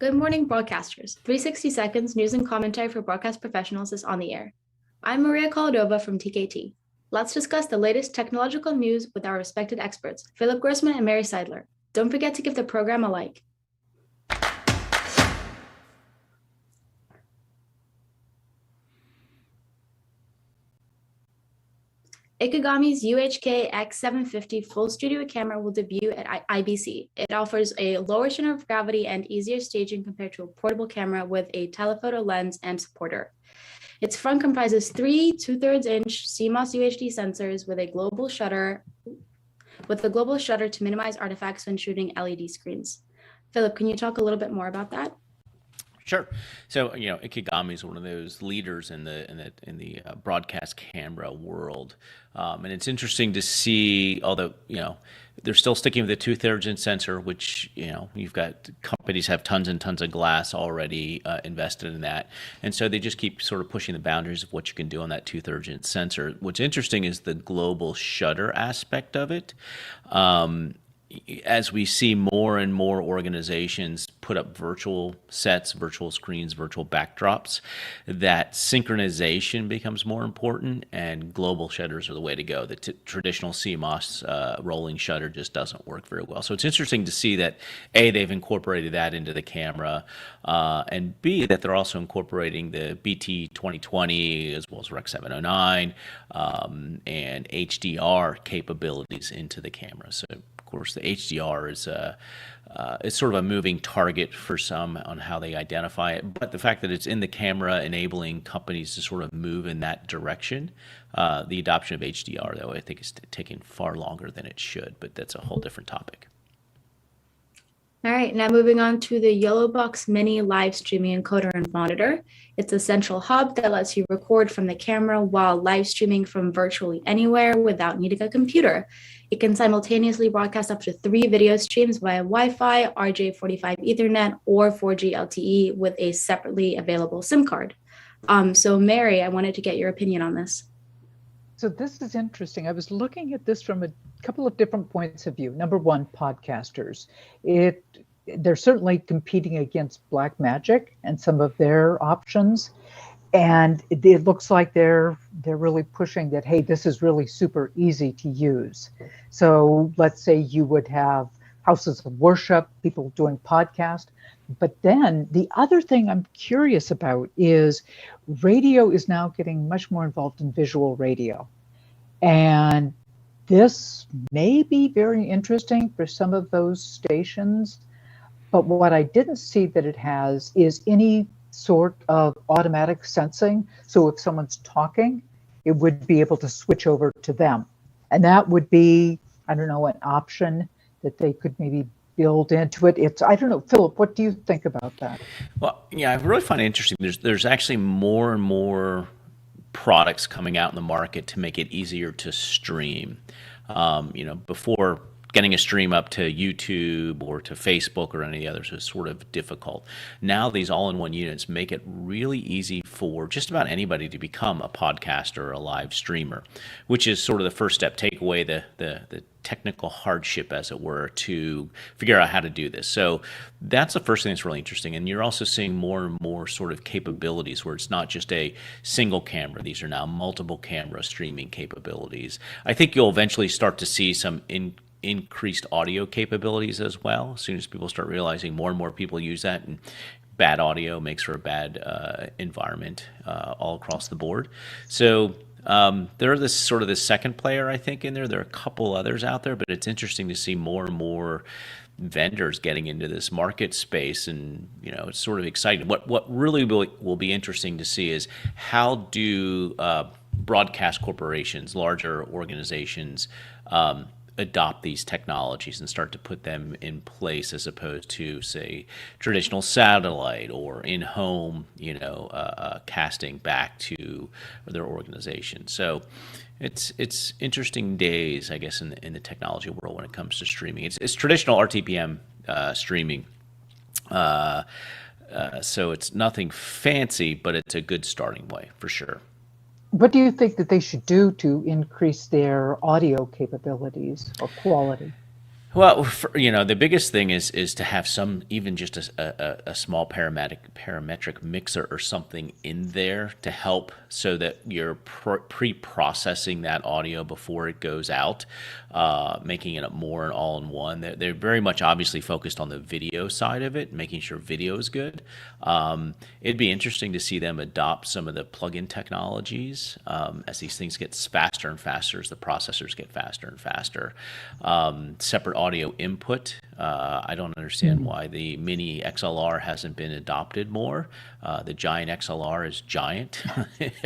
Good morning, broadcasters. 360 Seconds news and commentary for broadcast professionals is on the air. I'm Maria Kholodova from TKT. Let's discuss the latest technological news with our respected experts, Philip Grossman and Ann Seidler. Don't forget to give the program a like. Ikegami's UHK-X750 full studio camera will debut at IBC. It offers a lower center of gravity and easier staging compared to a portable camera with a telephoto lens and supporter. Its front comprises three 2/3 inch CMOS UHD sensors with a global shutter to minimize artifacts when shooting LED screens. Philip, can you talk a little bit more about that? Sure. So Ikegami is one of those leaders in the broadcast camera world, and it's interesting to see. Although they're still sticking with the 2/3 inch sensor, which you've got companies have tons and tons of glass already invested in that, and so they just keep sort of pushing the boundaries of what you can do on that 2/3 inch sensor. What's interesting is the global shutter aspect of it. As we see more and more organizations put up virtual sets, virtual screens, virtual backdrops, that synchronization becomes more important, and global shutters are the way to go. The traditional CMOS rolling shutter just doesn't work very well. So it's interesting to see that, A, they've incorporated that into the camera, and B, that they're also incorporating the BT 2020 as well as Rec 709 and HDR capabilities into the camera. So of course, the HDR is it's sort of a moving target for some on how they identify it. But the fact that it's in the camera, enabling companies to sort of move in that direction, the adoption of HDR, though, I think is taking far longer than it should. But that's a whole different topic. All right, now moving on to the YoloBox Mini live streaming encoder and monitor. It's a central hub that lets you record from the camera while live streaming from virtually anywhere without needing a computer. It can simultaneously broadcast up to 3 video streams via Wi-Fi, RJ45 Ethernet, or 4G LTE with a separately available SIM card. So Mary, I wanted to get your opinion on this. So this is interesting. I was looking at this from a couple of different points of view. Number one, podcasters. They're certainly competing against Blackmagic and some of their options. And it looks like they're really pushing that, hey, this is really super easy to use. So let's say you would have houses of worship, people doing podcasts. But then the other thing I'm curious about is radio is now getting much more involved in visual radio. And this may be very interesting for some of those stations. But what I didn't see that it has is any sort of automatic sensing. So if someone's talking, it would be able to switch over to them. And that would be, I don't know, an option that they could maybe build into it. I don't know, Philip, what do you think about that? Well, I really find it interesting. There's actually more and more products coming out in the market to make it easier to stream. Before, getting a stream up to YouTube or to Facebook or any of the others was sort of difficult. Now these all-in-one units make it really easy for just about anybody to become a podcaster or a live streamer, which is sort of the first step. Take away the technical hardship, as it were, to figure out how to do this. So that's the first thing that's really interesting. And you're also seeing more and more sort of capabilities where it's not just a single camera. These are now multiple camera streaming capabilities. I think you'll eventually start to see some increased audio capabilities as well, as soon as people start realizing more and more people use that, and bad audio makes for a bad environment all across the board. So they're this second player, I think, in there. There are a couple others out there, but it's interesting to see more and more vendors getting into this market space, and it's sort of exciting. What really will be interesting to see is how do broadcast corporations, larger organizations, adopt these technologies and start to put them in place, as opposed to, say, traditional satellite or in-home, casting back to their organization. So it's interesting days, I guess, in the technology world when it comes to streaming. It's traditional RTPM streaming. So it's nothing fancy, but it's a good starting way for sure. What do you think that they should do to increase their audio capabilities or quality? Well, the biggest thing is to have some, even just a small parametric mixer or something in there to help, so that you're pre-processing that audio before it goes out, making it more an all-in-one. They're very much obviously focused on the video side of it, making sure video is good. It'd be interesting to see them adopt some of the plug-in technologies as these things get faster and faster, as the processors get faster and faster. Separate audio input. I don't understand why the Mini XLR hasn't been adopted more. The Giant XLR is giant.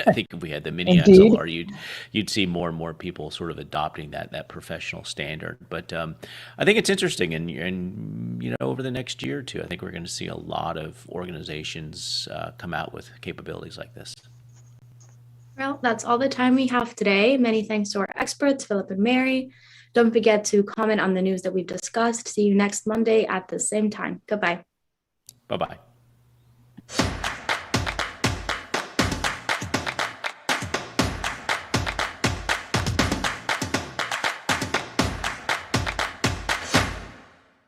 I think if we had the Mini Indeed. XLR, you'd see more and more people sort of adopting that professional standard. But I think it's interesting, and over the next year or two, I think we're going to see a lot of organizations come out with capabilities like this. Well, that's all the time we have today. Many thanks to our experts, Philip and Mary. Don't forget to comment on the news that we've discussed. See you next Monday at the same time. Goodbye. Bye-bye.